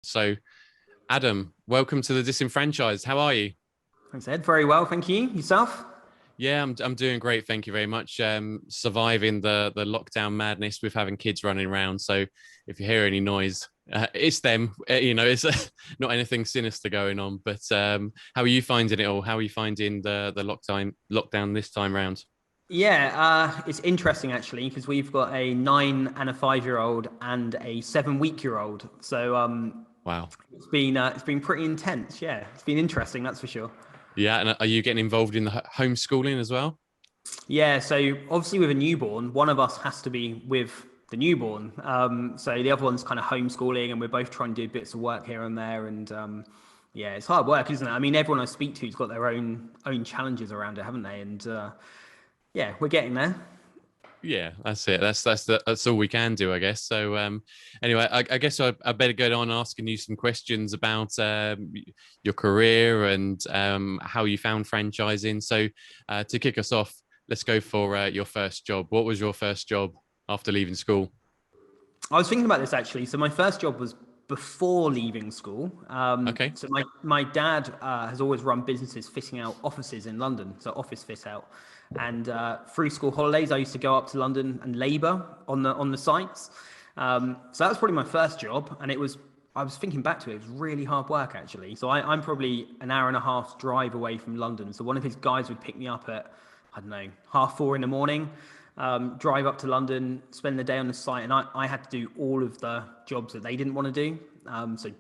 So, Adam, welcome to the Disenfranchised. How are you? Thanks, Ed. Very well, thank you. Yourself? Yeah, I'm doing great. Thank you very much. Surviving the lockdown madness with having kids running around. So, if you hear any noise, it's them. It's not anything sinister going on. But how are you finding it all? How are you finding the lockdown this time round? Yeah, it's interesting actually because we've got a 9 and a 5-year-old and a 7 week-year-old. So Wow. it's been pretty intense. Yeah, it's been interesting, that's for sure. Yeah, and are you getting involved in the homeschooling as well? Yeah, so obviously with a newborn, one of us has to be with the newborn. So the other one's kind of homeschooling, and we're both trying to do bits of work here and there. And yeah, it's hard work, isn't it? I mean, everyone I speak to's got their own challenges around it, haven't they? And yeah, we're getting there. Yeah, that's it. That's all we can do, I guess. So, anyway, I guess I better go on asking you some questions about your career and how you found franchising. So, to kick us off, let's go for your first job. What was your first job after leaving school? I was thinking about this actually. So my first job was before leaving school. Okay, So my dad has always run businesses fitting out offices in London, so office fit out. And through school holidays, I used to go up to London and labour on the sites. So that was probably my first job, and it was. I was thinking back to it. It was really hard work actually. So I'm probably an hour and a half drive away from London. So one of his guys would pick me up at I don't know 4:30 in the morning, drive up to London, spend the day on the site, and I had to do all of the jobs that they didn't want to do. So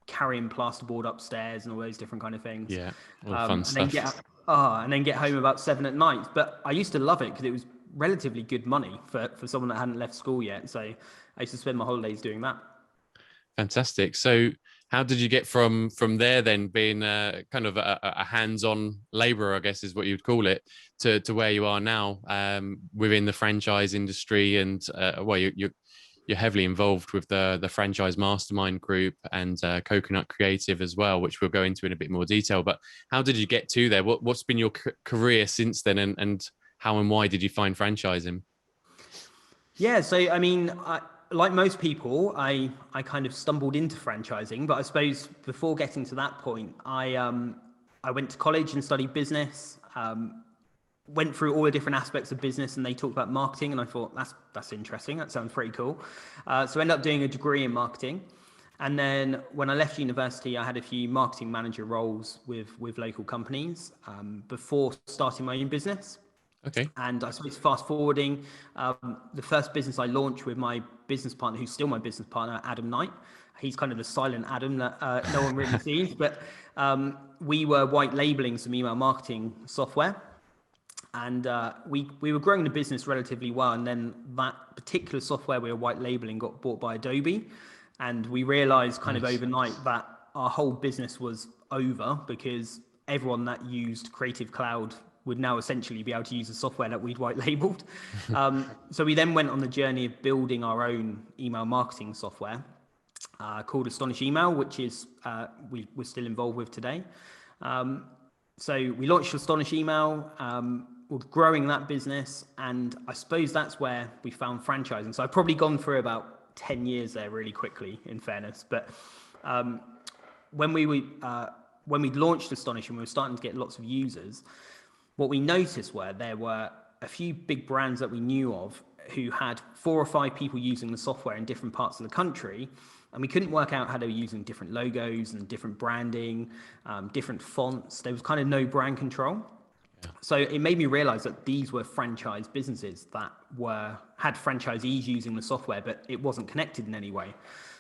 carrying plasterboard upstairs and all those different kind of things, yeah, all fun and then stuff. and then get home about 7 at night. But I used to love it because it was relatively good money for someone that hadn't left school yet. So I used to spend my holidays doing that. Fantastic. So, how did you get from there then, being kind of a hands-on labourer, I guess is what you'd call it, to where you are now within the franchise industry, and well, you're heavily involved with the franchise Mastermind group and Coconut Creative as well, which we'll go into in a bit more detail. But how did you get to there? What's been your career since then, and how and why did you find franchising? Yeah, so I mean, like most people, I kind of stumbled into franchising, but I suppose before getting to that point, I went to college and studied business. Went through all the different aspects of business, and they talked about marketing, and I thought that's interesting. That sounds pretty cool. So I ended up doing a degree in marketing, and then when I left university, I had a few marketing manager roles with local companies before starting my own business. Okay. And I suppose fast forwarding, the first business I launched with my business partner, who's still my business partner, Adam Knight. He's kind of the silent Adam that no one really sees, but we were white labeling some email marketing software, and we were growing the business relatively well. And then that particular software we were white labeling got bought by Adobe, and we realized kind of Nice. overnight that our whole business was over because everyone that used Creative Cloud would now essentially be able to use the software that we'd white labeled. So we then went on the journey of building our own email marketing software called Astonish Email, which is we're still involved with today. So we launched Astonish Email. We're growing that business, and I suppose that's where we found franchising. So I've probably gone through about 10 years there really quickly, in fairness. But when we launched Astonish and we were starting to get lots of users, what we noticed were there were a few big brands that we knew of who had 4 or 5 people using the software in different parts of the country, and we couldn't work out how they were using different logos and different branding, different fonts. There was kind of no brand control. Yeah. So it made me realize that these were franchise businesses that had franchisees using the software, but it wasn't connected in any way.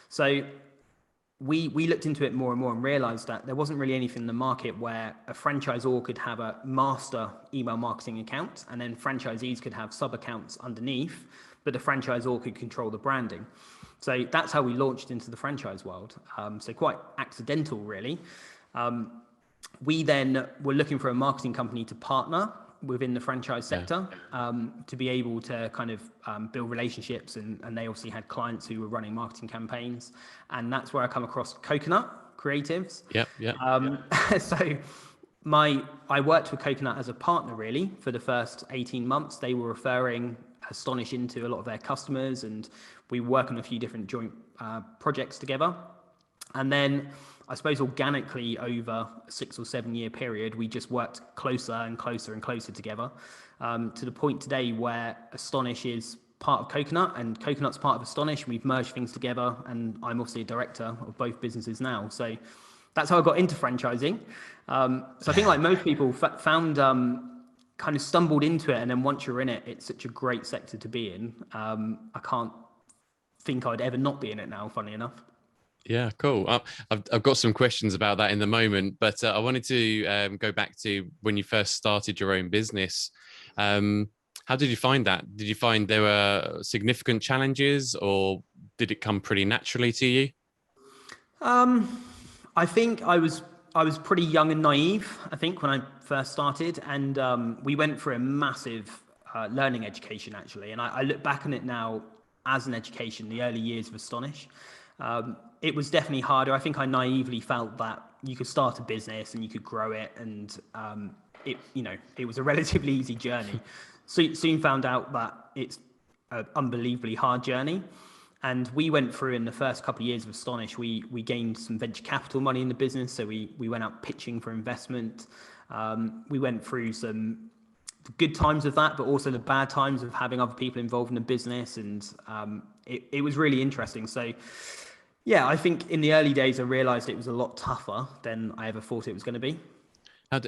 So we looked into it more and more and realized that there wasn't really anything in the market where a franchisor could have a master email marketing account and then franchisees could have sub accounts underneath, but the franchisor could control the branding. So that's how we launched into the franchise world. So quite accidental, really. We then were looking for a marketing company to partner within the franchise Yeah. sector, to be able to kind of build relationships, and they obviously had clients who were running marketing campaigns, and that's where I come across Coconut Creatives. Yep. Yep. So I worked with Coconut as a partner really for the first 18 months. They were referring Astonish into a lot of their customers, and we work on a few different joint projects together. And then I suppose organically over a 6 or 7 year period, we just worked closer and closer and closer together, to the point today where Astonish is part of Coconut and Coconut's part of Astonish. We've merged things together, and I'm obviously a director of both businesses now. So that's how I got into franchising. So I think like most people found, kind of stumbled into it. And then once you're in it, it's such a great sector to be in. I can't think I'd ever not be in it now, funny enough. Yeah, cool. I've got some questions about that in the moment, but I wanted to go back to when you first started your own business. How did you find that? Did you find there were significant challenges, or did it come pretty naturally to you? I think I was pretty young and naive, I think, when I first started, and we went through a massive learning education actually. And I look back on it now as an education, the early years of Astonish. It was definitely harder. I think I naively felt that you could start a business and you could grow it, and it was a relatively easy journey. Soon found out that it's an unbelievably hard journey. And we went through, in the first couple of years of Astonish, we gained some venture capital money in the business. So we went out pitching for investment. We went through some good times of that, but also the bad times of having other people involved in the business. And it was really interesting. So yeah, I think in the early days, I realized it was a lot tougher than I ever thought it was going to be.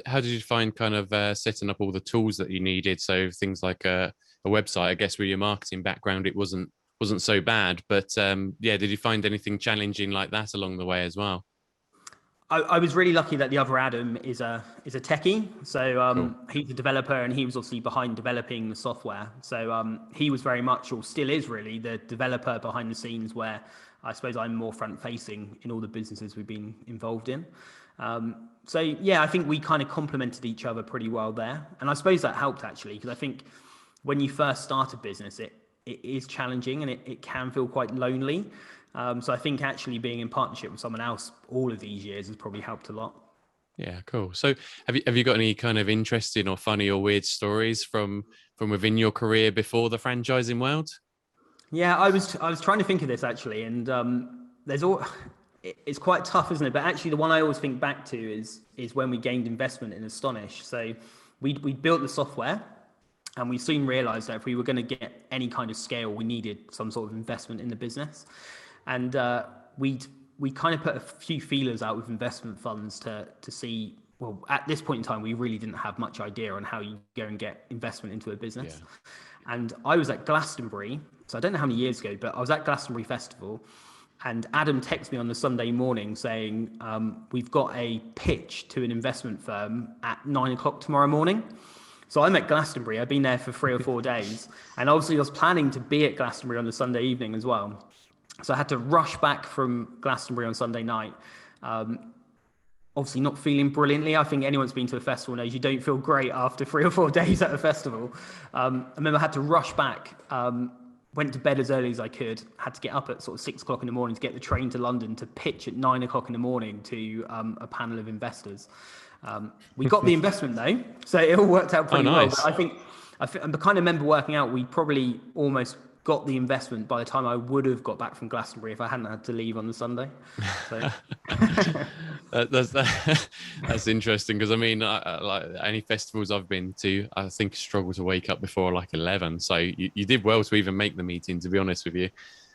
How did you find kind of setting up all the tools that you needed? So things like a website, I guess with your marketing background, it wasn't so bad. But yeah, did you find anything challenging like that along the way as well? I was really lucky that the other Adam is a techie. So Cool. he's a developer, and he was obviously behind developing the software. So he was very much, or still is really, the developer behind the scenes, where I suppose I'm more front facing in all the businesses we've been involved in. So yeah, I think we kind of complemented each other pretty well there. And I suppose that helped actually, because I think when you first start a business, it is challenging, and it can feel quite lonely. So I think actually being in partnership with someone else all of these years has probably helped a lot. Yeah, cool. So have you got any kind of interesting or funny or weird stories from within your career before the franchising world? Yeah, I was trying to think of this actually, and there's all. It's quite tough, isn't it? But actually, the one I always think back to is when we gained investment in Astonish. So we built the software, and we soon realized that if we were going to get any kind of scale, we needed some sort of investment in the business. And we kind of put a few feelers out with investment funds to see, well, at this point in time, we really didn't have much idea on how you go and get investment into a business. Yeah. And I was at Glastonbury, so I don't know how many years ago, but I was at Glastonbury Festival, and Adam texted me on the Sunday morning saying, we've got a pitch to an investment firm at 9 o'clock tomorrow morning. So I'm at Glastonbury. I've been there for 3 or 4 days. And obviously I was planning to be at Glastonbury on the Sunday evening as well. So I had to rush back from Glastonbury on Sunday night. Obviously not feeling brilliantly. I think anyone's been to a festival knows you don't feel great after 3 or 4 days at a festival. I remember I had to rush back, went to bed as early as I could, had to get up at sort of 6 o'clock in the morning to get the train to London to pitch at 9 o'clock in the morning to a panel of investors. We got the investment though, so it all worked out pretty well. But I kind of remember working out we probably almost got the investment by the time I would have got back from Glastonbury if I hadn't had to leave on the Sunday. So. That's interesting, because I mean, like any festivals I've been to, I think struggle to wake up before like 11. So you did well to even make the meeting, to be honest with you.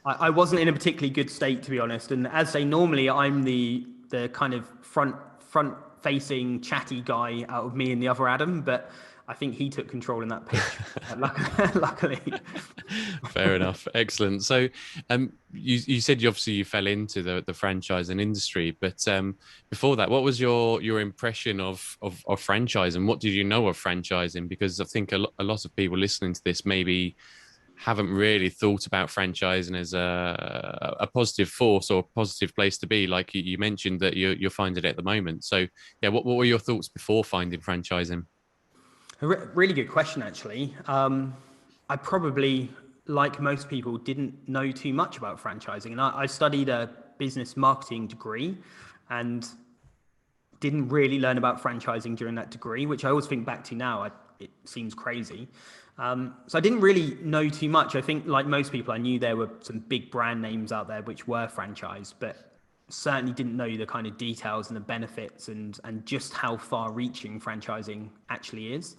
I wasn't in a particularly good state, to be honest. And as I say, normally I'm the kind of front facing chatty guy out of me and the other Adam, but I think he took control in that pitch, luckily. Fair enough. Excellent. So you said you fell into the franchising industry, but before that, what was your impression of franchising? What did you know of franchising? Because I think a lot of people listening to this maybe haven't really thought about franchising as a positive force or a positive place to be, like you mentioned that you're finding it at the moment. So yeah, what were your thoughts before finding franchising? A really good question, actually. I probably, like most people, didn't know too much about franchising. And I studied a business marketing degree and didn't really learn about franchising during that degree, which I always think back to now. It seems crazy. So I didn't really know too much. I think, like most people, I knew there were some big brand names out there which were franchised, but certainly didn't know the kind of details and the benefits and just how far-reaching franchising actually is.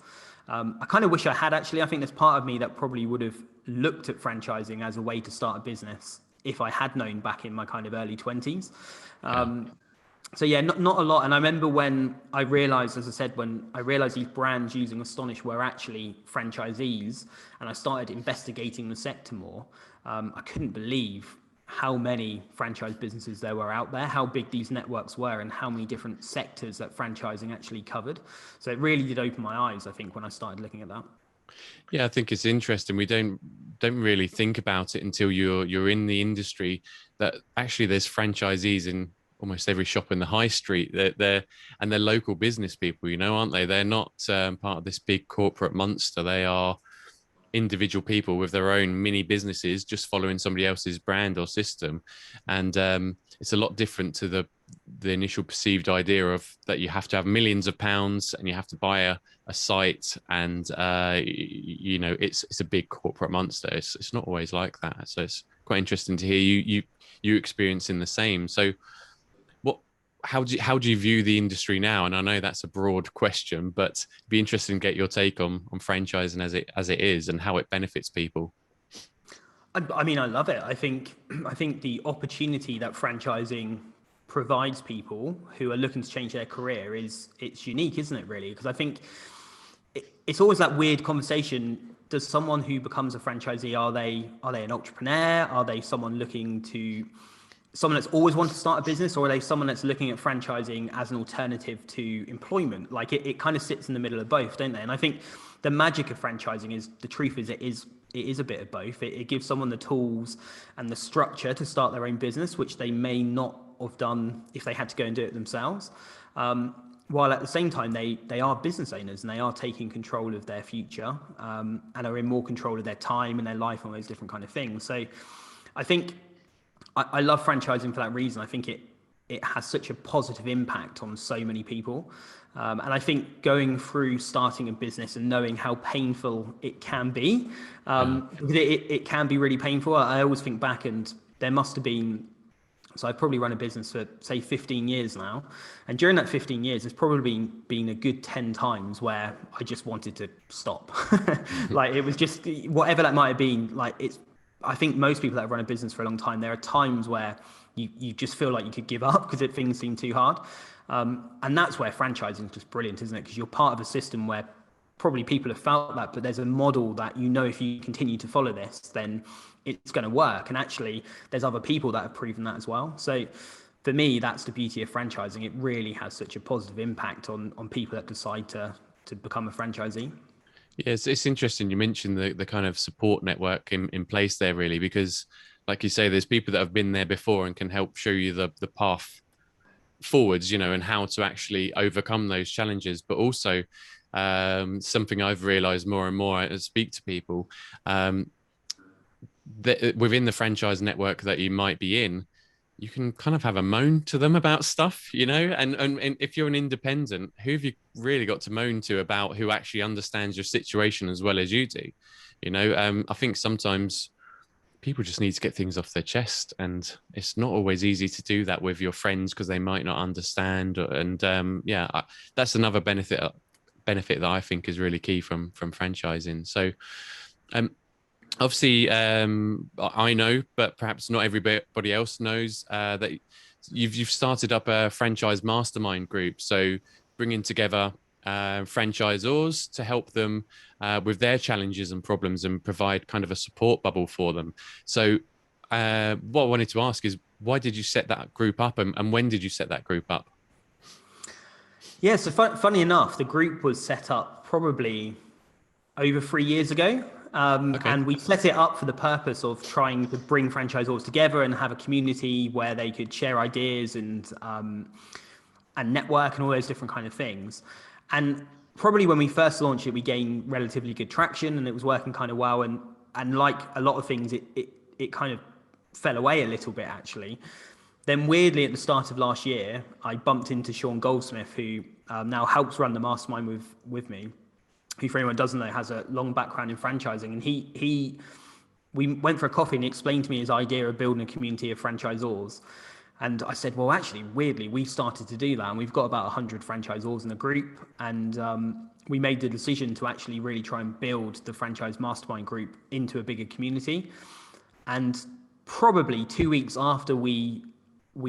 I kind of wish I had actually. I think there's part of me that probably would have looked at franchising as a way to start a business if I had known back in my kind of early 20s. So yeah, not a lot. And I remember when I realized, as I said, when I realized these brands using Astonish were actually franchisees, and I started investigating the sector more, I couldn't believe how many franchise businesses there were out there, how big these networks were, and how many different sectors that franchising actually covered. So it really did open my eyes, I think, when I started looking at that. Yeah, I think it's interesting. We don't really think about it until you're in the industry, that actually there's franchisees in almost every shop in the high street. They're local business people, aren't they? They're not part of this big corporate monster. They are individual people with their own mini businesses, just following somebody else's brand or system. And it's a lot different to the initial perceived idea of that you have to have millions of pounds and you have to buy a site, and it's a big corporate monster. It's not always like that. So it's quite interesting to hear you experiencing the same. So how do you view the industry now? And I know that's a broad question, but it'd be interesting to get your take on franchising as it is and how it benefits people. I mean, I love it. I think the opportunity that franchising provides people who are looking to change their career it's unique, isn't it, really? Because I think it's always that weird conversation. Does someone who becomes a franchisee, are they an entrepreneur? Are they someone that's always wanted to start a business, or are they someone that's looking at franchising as an alternative to employment? Like it kind of sits in the middle of both, don't they? And I think the magic of franchising is, the truth is, it is a bit of both. It gives someone the tools and the structure to start their own business, which they may not have done if they had to go and do it themselves. While at the same time, they are business owners and they are taking control of their future, and are in more control of their time and their life and all those different kind of things. So I think I love franchising for that reason. I think it has such a positive impact on so many people. And I think going through starting a business and knowing how painful it can be, because it can be really painful. I always think back, and there must have been, so I've probably run a business for say 15 years now. And during that 15 years, there's probably been a good 10 times where I just wanted to stop. Like it was just, whatever that might have been, like I think most people that have run a business for a long time, there are times where you just feel like you could give up because things seem too hard. And that's where franchising is just brilliant, isn't it? Because you're part of a system where probably people have felt that, but there's a model that, if you continue to follow this, then it's going to work. And actually, there's other people that have proven that as well. So for me, that's the beauty of franchising. It really has such a positive impact on people that decide to become a franchisee. Yeah, it's interesting you mentioned the kind of support network in place there, really, because like you say, there's people that have been there before and can help show you the path forwards, and how to actually overcome those challenges. But also something I've realized more and more as I speak to people, that within the franchise network that you might be in, you can kind of have a moan to them about stuff, and if you're an independent, who have you really got to moan to about who actually understands your situation as well as you do? I think sometimes people just need to get things off their chest, and it's not always easy to do that with your friends because they might not understand. And that's another benefit that I think is really key from franchising. So obviously, I know, but perhaps not everybody else knows that you've started up a franchise mastermind group. So bringing together franchisors to help them with their challenges and problems and provide kind of a support bubble for them. So what I wanted to ask is, why did you set that group up, and when did you set that group up? Yeah, so funny enough, the group was set up probably over 3 years ago. Okay. And we set it up for the purpose of trying to bring franchisors together and have a community where they could share ideas and network and all those different kind of things. And probably when we first launched it, we gained relatively good traction and it was working kind of well. And like a lot of things, it kind of fell away a little bit, actually. Then weirdly, at the start of last year, I bumped into Sean Goldsmith, who now helps run the mastermind with me, who, for anyone who doesn't know, has a long background in franchising. And we went for a coffee and he explained to me his idea of building a community of franchisors. And I said, well, actually, weirdly, we've started to do that, and we've got about 100 franchisors in the group. And we made the decision to actually really try and build the franchise mastermind group into a bigger community. And probably 2 weeks after we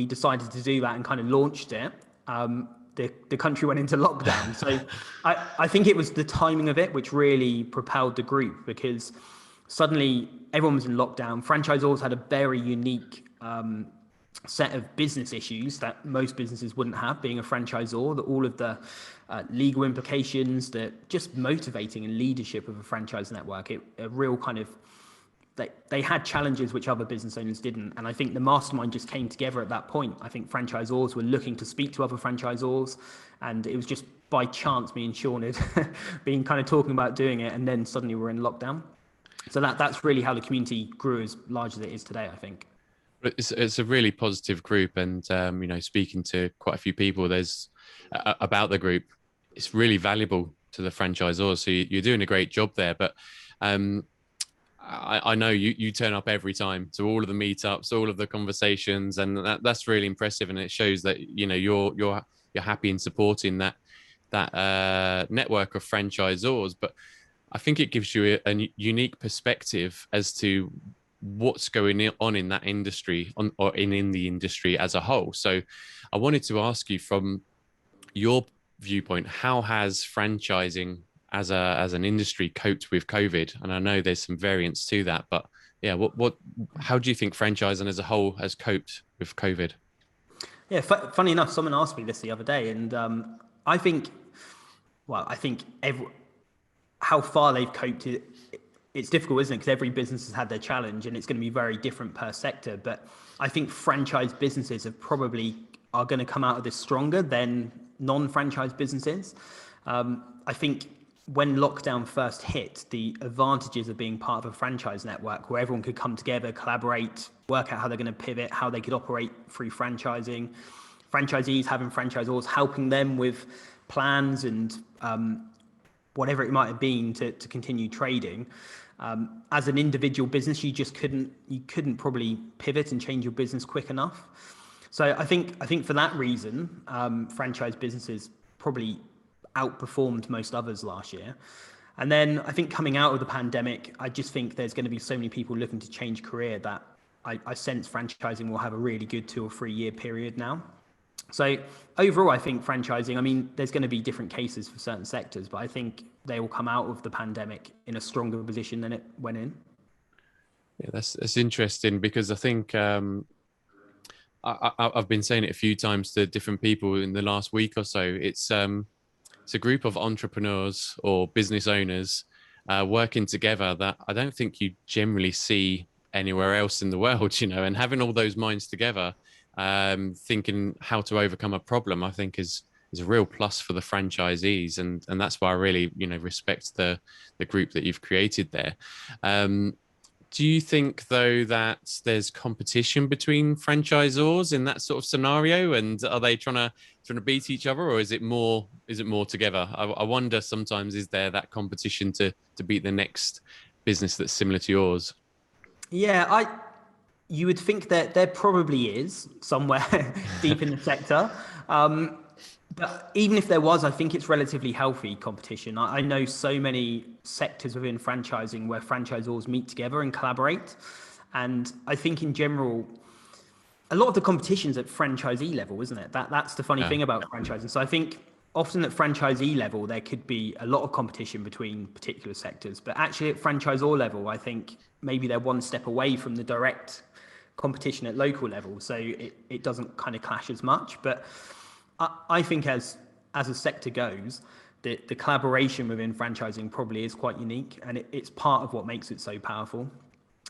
decided to do that and kind of launched it, the country went into lockdown. So I think it was the timing of it which really propelled the group, because suddenly everyone was in lockdown. Franchisors had a very unique set of business issues that most businesses wouldn't have, being a franchisor, that all of the legal implications, that just motivating and leadership of a franchise network, a real kind of, they had challenges which other business owners didn't. And I think the mastermind just came together at that point. I think franchisors were looking to speak to other franchisors, and it was just by chance me and Sean had been kind of talking about doing it, and then suddenly we're in lockdown. So that's really how the community grew as large as it is today, I think. It's a really positive group, and speaking to quite a few people, there's about the group, it's really valuable to the franchisors. So you're doing a great job there, but I know you turn up every time to all of the meetups, all of the conversations, and that's really impressive. And it shows that you're happy in supporting that network of franchisors. But I think it gives you a unique perspective as to what's going on in that industry, or in the industry as a whole. So I wanted to ask you, from your viewpoint, how has franchising as an industry coped with COVID? And I know there's some variants to that, but yeah, how do you think franchising as a whole has coped with COVID? Yeah, funny enough, someone asked me this the other day, and I think how far they've coped, it's difficult, isn't it? Because every business has had their challenge, and it's going to be very different per sector. But I think franchise businesses are going to come out of this stronger than non-franchise businesses. I think when lockdown first hit, the advantages of being part of a franchise network where everyone could come together, collaborate, work out how they're going to pivot, how they could operate through franchising, franchisees having franchisors helping them with plans and whatever it might have been to continue trading. As an individual business, you couldn't probably pivot and change your business quick enough. So I think for that reason, franchise businesses probably outperformed most others last year. And then I think coming out of the pandemic, I just think there's going to be so many people looking to change career that I sense franchising will have a really good 2 or 3 year period now. So overall, I think franchising, I mean, there's going to be different cases for certain sectors, but I think they will come out of the pandemic in a stronger position than it went in. Yeah, that's interesting, because I think I've been saying it a few times to different people in the last week or so. It's a group of entrepreneurs or business owners working together that I don't think you generally see anywhere else in the world, and having all those minds together, thinking how to overcome a problem, I think is a real plus for the franchisees. And that's why I really, respect the group that you've created there. Do you think, though, that there's competition between franchisors in that sort of scenario? And are they trying to beat each other, or is it more together? I wonder sometimes, is there that competition to beat the next business that's similar to yours? Yeah, you would think that there probably is somewhere deep in the sector. But even if there was, I think it's relatively healthy competition. I know so many sectors within franchising where franchisors meet together and collaborate. And I think in general, a lot of the competition's at franchisee level, isn't it? That's the funny thing about franchising. So I think often at franchisee level, there could be a lot of competition between particular sectors. But actually at franchisor level, I think maybe they're one step away from the direct competition at local level. So it doesn't kind of clash as much. But I think as a sector goes, the collaboration within franchising probably is quite unique, and it's part of what makes it so powerful.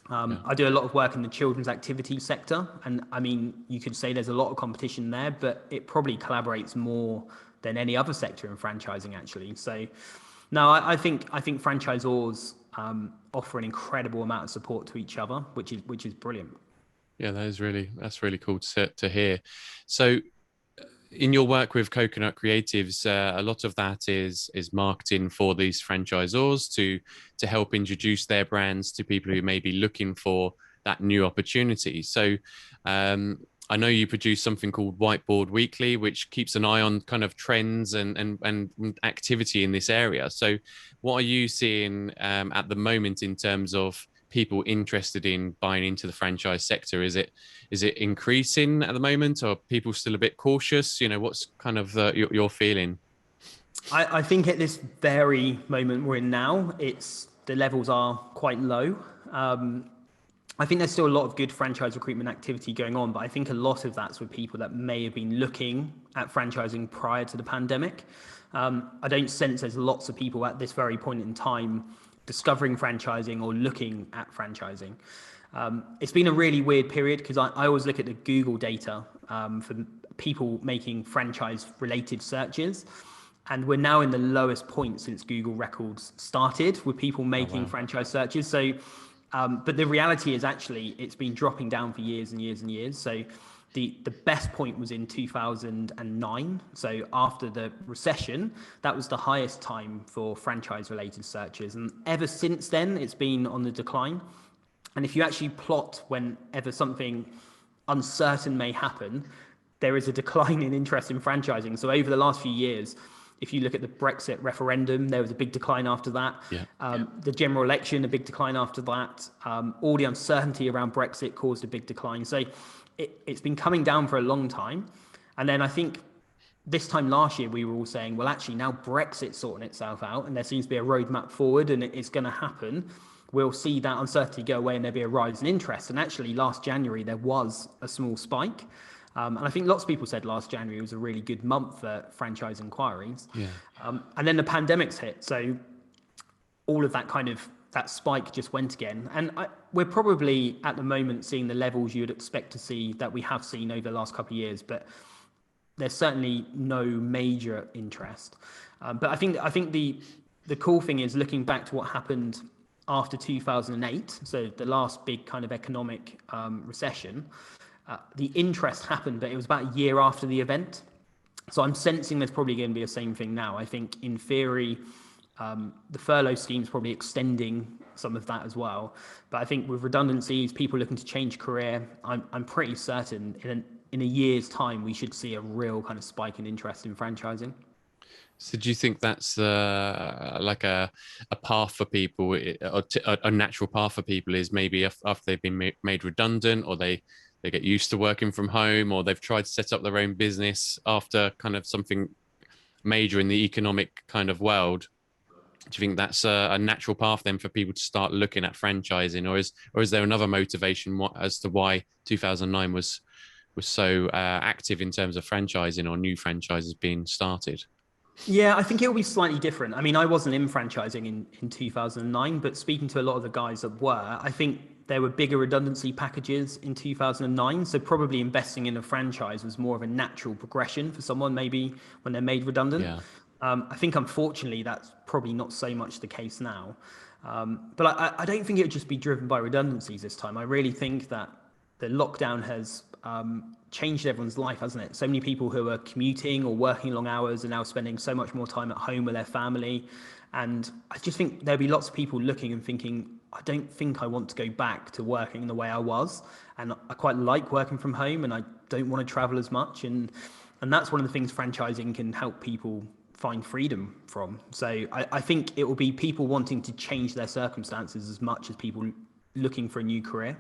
I do a lot of work in the children's activity sector, and I mean, you could say there's a lot of competition there, but it probably collaborates more than any other sector in franchising, actually. So, no, I think franchisors offer an incredible amount of support to each other, which is brilliant. Yeah, that's really cool to hear. So, in your work with Coconut Creatives, a lot of that is marketing for these franchisors to help introduce their brands to people who may be looking for that new opportunity. So I know you produce something called Whiteboard Weekly, which keeps an eye on kind of trends and activity in this area. So, what are you seeing at the moment in terms of people interested in buying into the franchise sector? Is it increasing at the moment, or are people still a bit cautious? What's kind of your feeling? I think at this very moment we're in now, it's the levels are quite low. Um, I think there's still a lot of good franchise recruitment activity going on, but I think a lot of that's with people that may have been looking at franchising prior to the pandemic. I don't sense there's lots of people at this very point in time discovering franchising or looking at franchising. It's been a really weird period because I always look at the Google data for people making franchise related searches. And we're now in the lowest point since Google Records started with people Oh, making wow. franchise searches. So, but the reality is actually it's been dropping down for years and years and years. So the best point was in 2009. So after the recession, that was the highest time for franchise related searches. And ever since then, it's been on the decline. And if you actually plot whenever something uncertain may happen, there is a decline in interest in franchising. So over the last few years, if you look at the Brexit referendum, there was a big decline after that. Yeah. The general election, a big decline after that. All the uncertainty around Brexit caused a big decline. So it's been coming down for a long time. And then I think this time last year, we were all saying, well, actually, now Brexit's sorting itself out and there seems to be a roadmap forward and it's going to happen. We'll see that uncertainty go away and there'll be a rise in interest. And actually, last January, there was a small spike. And I think lots of people said last January was a really good month for franchise inquiries. Yeah. And then the pandemic's hit. So all of that spike just went again. And we're probably at the moment seeing the levels you'd expect to see that we have seen over the last couple of years. But there's certainly no major interest. But I think the cool thing is looking back to what happened after 2008, so the last big kind of economic recession, the interest happened, but it was about a year after the event. So I'm sensing there's probably going to be the same thing now. I think in theory, the furlough scheme is probably extending some of that as well. But I think with redundancies, people looking to change career, I'm pretty certain in a year's time, we should see a real kind of spike in interest in franchising. So do you think that's like a path for people, or a natural path for people is maybe after they've been made redundant, or they get used to working from home, or they've tried to set up their own business after kind of something major in the economic kind of world? Do you think that's a natural path then for people to start looking at franchising, or is there another motivation as to why 2009 was so active in terms of franchising or new franchises being started? Yeah, I think it'll be slightly different. I mean, I wasn't in franchising in 2009, but speaking to a lot of the guys that were, I think there were bigger redundancy packages in 2009. So probably investing in a franchise was more of a natural progression for someone maybe when they're made redundant. Yeah. I think unfortunately that's probably not so much the case now. But I don't think it would just be driven by redundancies this time. I really think that the lockdown has changed everyone's life, hasn't it? So many people who are commuting or working long hours are now spending so much more time at home with their family. And I just think there'll be lots of people looking and thinking, I don't think I want to go back to working the way I was. And I quite like working from home and I don't want to travel as much. And that's one of the things franchising can help people find freedom from. So I think it will be people wanting to change their circumstances as much as people looking for a new career.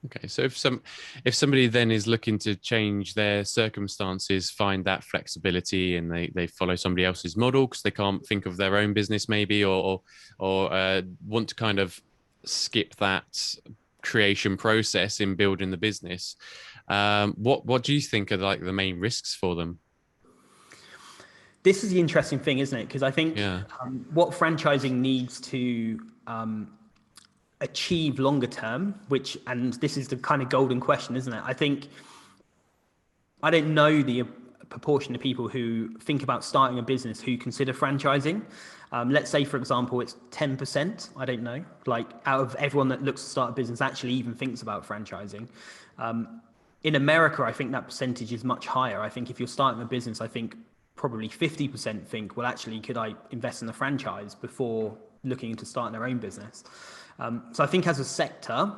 Okay, so if somebody then is looking to change their circumstances, find that flexibility, and they follow somebody else's model because they can't think of their own business maybe, or want to kind of skip that creation process in building the business, what do you think are like the main risks for them? This is the interesting thing, isn't it? Because I think Yeah. what franchising needs to achieve longer term, and this is the kind of golden question, isn't it? I think I don't know the proportion of people who think about starting a business who consider franchising. Let's say, for example, it's 10%. I don't know. Like out of everyone that looks to start a business actually even thinks about franchising. In America, I think that percentage is much higher. I think if you're starting a business, I think probably 50% think, well, actually, could I invest in a franchise before looking into starting their own business? So I think as a sector,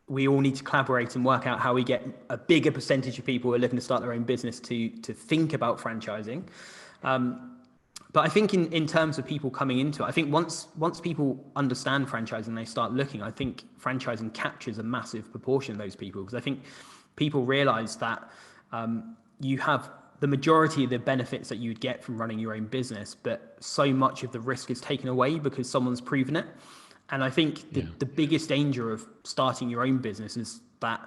we all need to collaborate and work out how we get a bigger percentage of people who are looking to start their own business to think about franchising. But I think in terms of people coming into it, I think once people understand franchising, they start looking, I think franchising captures a massive proportion of those people, because I think people realize that you have the majority of the benefits that you'd get from running your own business, but so much of the risk is taken away because someone's proven it. And I think the biggest danger of starting your own business is that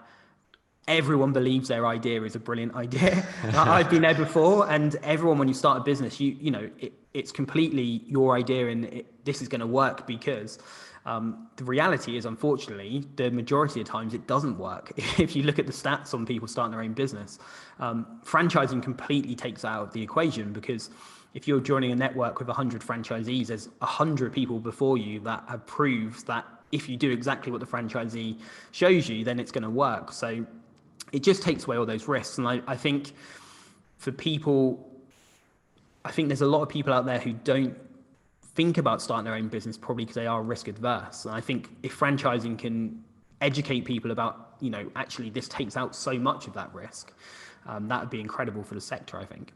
everyone believes their idea is a brilliant idea. I've been there before, and everyone, when you start a business, you know, it's completely your idea, and this is going to work, because the reality is, unfortunately, the majority of times it doesn't work. If you look at the stats on people starting their own business, franchising completely takes that out of the equation, because if you're joining a network with 100 franchisees, there's 100 people before you that have proved that if you do exactly what the franchisee shows you, then it's going to work. So it just takes away all those risks. And I think for people, I think there's a lot of people out there who don't think about starting their own business, probably because they are risk adverse. And I think if franchising can educate people about, you know, actually this takes out so much of that risk, that would be incredible for the sector, I think.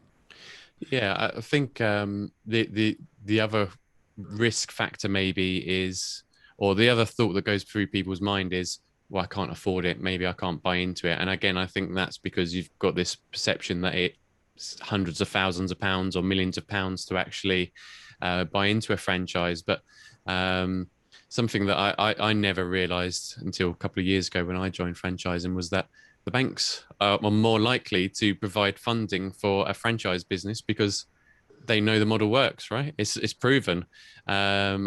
Yeah, I think the other risk factor maybe is, or the other thought that goes through people's mind is, well, I can't afford it. Maybe I can't buy into it. And again, I think that's because you've got this perception that it's hundreds of thousands of pounds or millions of pounds to actually buy into a franchise. But something that I never realized until a couple of years ago when I joined franchising was that the banks are more likely to provide funding for a franchise business because they know the model works, right? It's proven. And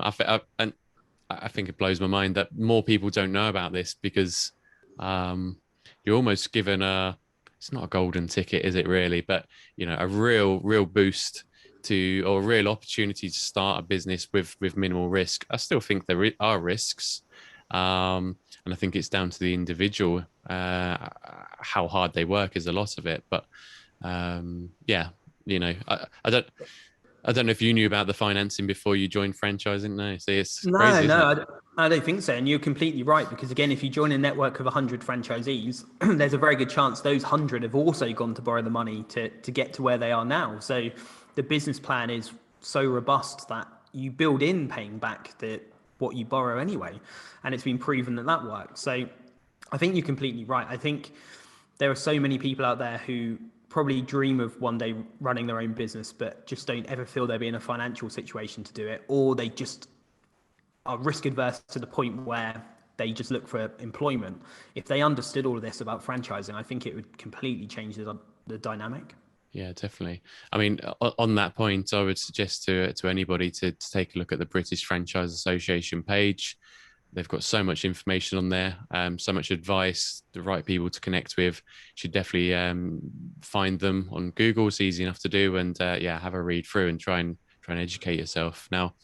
I think it blows my mind that more people don't know about this, because you're almost given it's not a golden ticket, is it really? But, you know, a real boost to, or a real opportunity to start a business with minimal risk. I still think there are risks. And I think it's down to the individual, how hard they work is a lot of it. But yeah, you know, I don't know if you knew about the financing before you joined franchising. No, see, it's crazy. No, I don't think so. And you're completely right, because again, if you join a network of 100 franchisees, there's a very good chance those 100 have also gone to borrow the money to get to where they are now. So the business plan is so robust that you build in paying back what you borrow anyway. And it's been proven that works. So I think you're completely right. I think there are so many people out there who probably dream of one day running their own business, but just don't ever feel they'll be in a financial situation to do it, or they just are risk adverse to the point where they just look for employment. If they understood all of this about franchising, I think it would completely change the dynamic. Yeah, definitely. I mean, on that point, I would suggest to anybody to take a look at the British Franchise Association page. They've got so much information on there, so much advice, the right people to connect with. You should definitely find them on Google. It's easy enough to do, and yeah, have a read through and try and educate yourself. Now,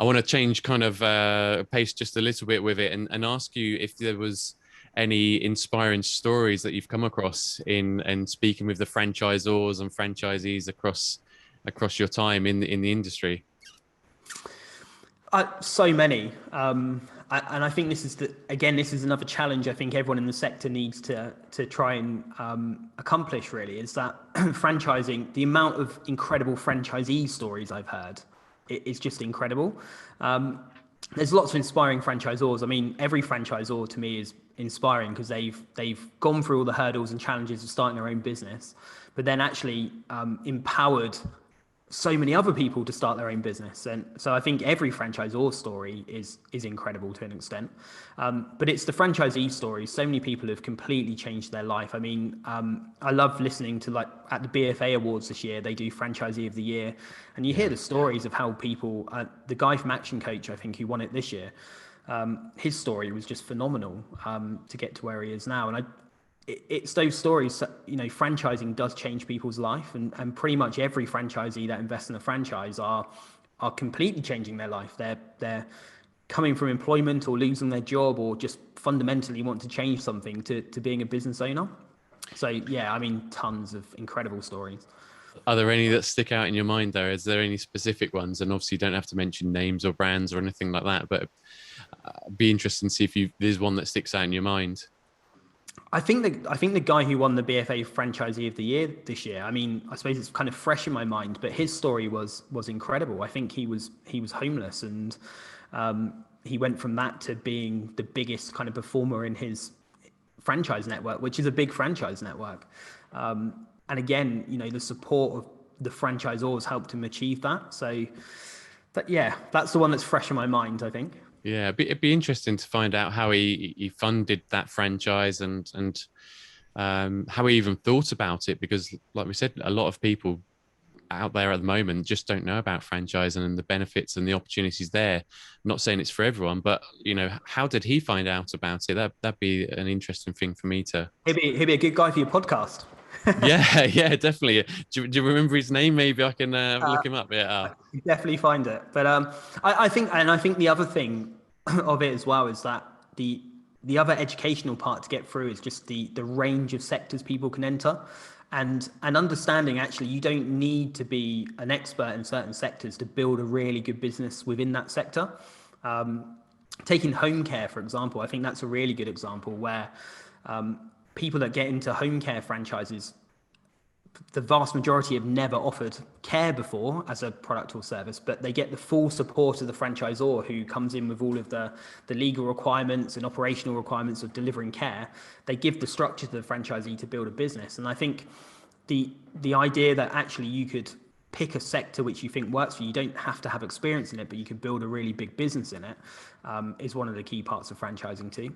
I want to change kind of pace just a little bit with it, and ask you if there was any inspiring stories that you've come across in speaking with the franchisors and franchisees across your time in the industry. So many. And I think this is another challenge I think everyone in the sector needs to try and accomplish, really, is that franchising, the amount of incredible franchisee stories I've heard is just incredible. There's lots of inspiring franchisors. I mean, every franchisor to me is inspiring because they've gone through all the hurdles and challenges of starting their own business, but then actually empowered so many other people to start their own business. And so I think every franchisor story is incredible to an extent. But it's the franchisee stories. So many people have completely changed their life. I mean, I love listening to, like, at the BFA Awards this year, they do Franchisee of the Year. And you hear the stories of how people, the guy from Action Coach, I think, who won it this year, his story was just phenomenal to get to where he is now. And it's those stories that, you know, franchising does change people's life, and pretty much every franchisee that invests in a franchise are completely changing their life. They're coming from employment or losing their job, or just fundamentally want to change something to being a business owner. So yeah, I mean, tons of incredible stories. Are there any that stick out in your mind there? Is there any specific ones? And obviously you don't have to mention names or brands or anything like that, but be interesting to see if there's one that sticks out in your mind. I think the guy who won the BFA Franchisee of the Year this year. I mean, I suppose it's kind of fresh in my mind, but his story was incredible. I think he was homeless, and he went from that to being the biggest kind of performer in his franchise network, which is a big franchise network. And again, the support of the franchisors helped him achieve that. So, that's the one that's fresh in my mind, I think. Yeah, it'd be interesting to find out how he funded that franchise and how he even thought about it, because like we said, a lot of people out there at the moment just don't know about franchising and the benefits and the opportunities there. I'm not saying it's for everyone, but how did he find out about it? That'd be an interesting thing for me to. He'd be a good guy for your podcast. Yeah, definitely. Do you remember his name? Maybe I can look him up. Yeah, You definitely find it. But I think the other thing of it as well is that the other educational part to get through is just the range of sectors people can enter, and understanding actually you don't need to be an expert in certain sectors to build a really good business within that sector. Taking home care, for example, I think that's a really good example where people that get into home care franchises, the vast majority have never offered care before as a product or service, but they get the full support of the franchisor, who comes in with all of the legal requirements and operational requirements of delivering care. They give the structure to the franchisee to build a business. And I think the idea that actually you could pick a sector which you think works for you, you don't have to have experience in it, but you could build a really big business in it, is one of the key parts of franchising too.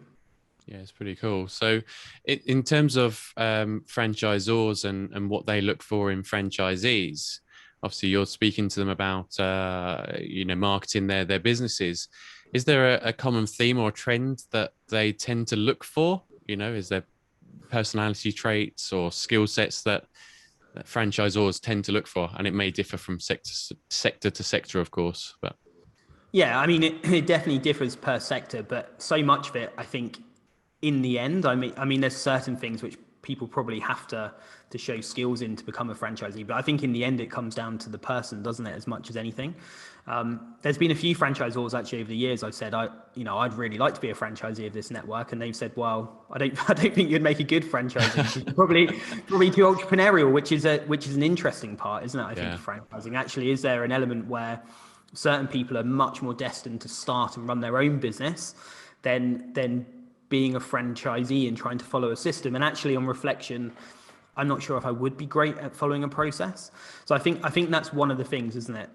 Yeah, it's pretty cool. So in terms of franchisors and what they look for in franchisees, obviously you're speaking to them about, marketing their businesses. Is there a common theme or trend that they tend to look for? Is there personality traits or skill sets that franchisors tend to look for? And it may differ from sector to sector, of course, but. Yeah, I mean, it definitely differs per sector, but so much of it, I think, in the end, I mean, there's certain things which people probably have to show skills in to become a franchisee. But I think in the end, it comes down to the person, doesn't it, as much as anything? There's been a few franchisors actually over the years. I've said, I'd really like to be a franchisee of this network, and they've said, well, I don't think you'd make a good franchisee. You're probably too entrepreneurial, which is an interesting part, isn't it? I think of franchising. Actually, is there an element where certain people are much more destined to start and run their own business than being a franchisee and trying to follow a system? And actually, on reflection, I'm not sure if I would be great at following a process. So I think that's one of the things, isn't it?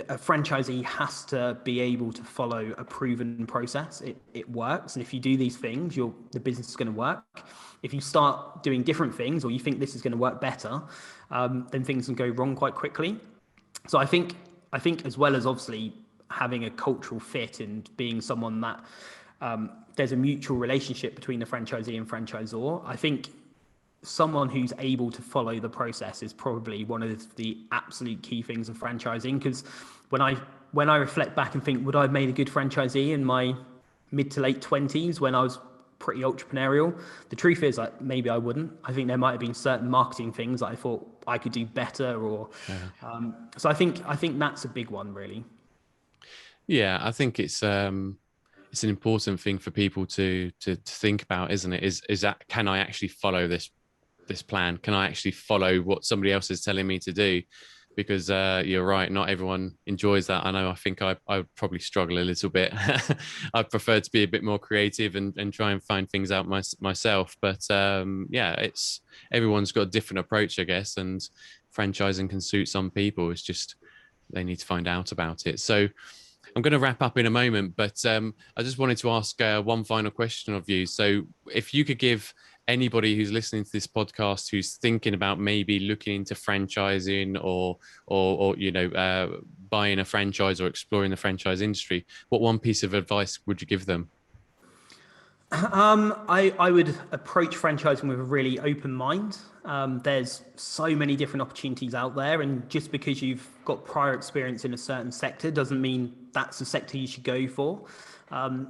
A franchisee has to be able to follow a proven process. It works, and if you do these things, the business is going to work. If you start doing different things, or you think this is going to work better, then things can go wrong quite quickly. So I think as well as obviously having a cultural fit and being someone that there's a mutual relationship between the franchisee and franchisor, I think someone who's able to follow the process is probably one of the absolute key things of franchising. Because when I reflect back and think, would I have made a good franchisee in my mid to late 20s when I was pretty entrepreneurial? The truth is, maybe I wouldn't. I think there might have been certain marketing things that I thought I could do better, so I think that's a big one, really. Yeah, I think it's an important thing for people to think about, isn't it? Is that, can I actually follow this plan? Can I actually follow what somebody else is telling me to do? Because you're right, not everyone enjoys that. I know. I think I would probably struggle a little bit. I prefer to be a bit more creative and try and find things out myself. But it's everyone's got a different approach, I guess. And franchising can suit some people. It's just they need to find out about it. So I'm going to wrap up in a moment, but I just wanted to ask one final question of you. So if you could give anybody who's listening to this podcast who's thinking about maybe looking into franchising or buying a franchise or exploring the franchise industry, what one piece of advice would you give them? I would approach franchising with a really open mind. There's so many different opportunities out there, and just because you've got prior experience in a certain sector doesn't mean that's the sector you should go for.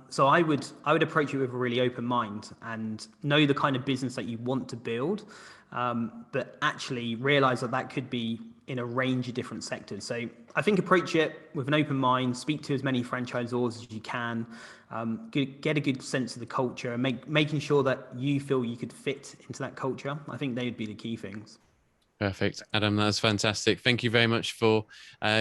So I would approach it with a really open mind and know the kind of business that you want to build, but actually realize that that could be in a range of different sectors. So I think approach it with an open mind, speak to as many franchisors as you can, get a good sense of the culture, and making sure that you feel you could fit into that culture. I think they would be the key things. Perfect, Adam. That's fantastic. Thank you very much for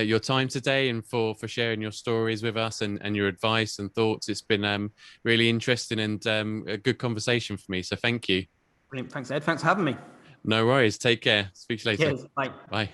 your time today and for sharing your stories with us and your advice and thoughts. It's been really interesting and a good conversation for me. So thank you. Brilliant. Thanks, Ed. Thanks for having me. No worries. Take care. Speak to you later. Cheers. Bye. Bye.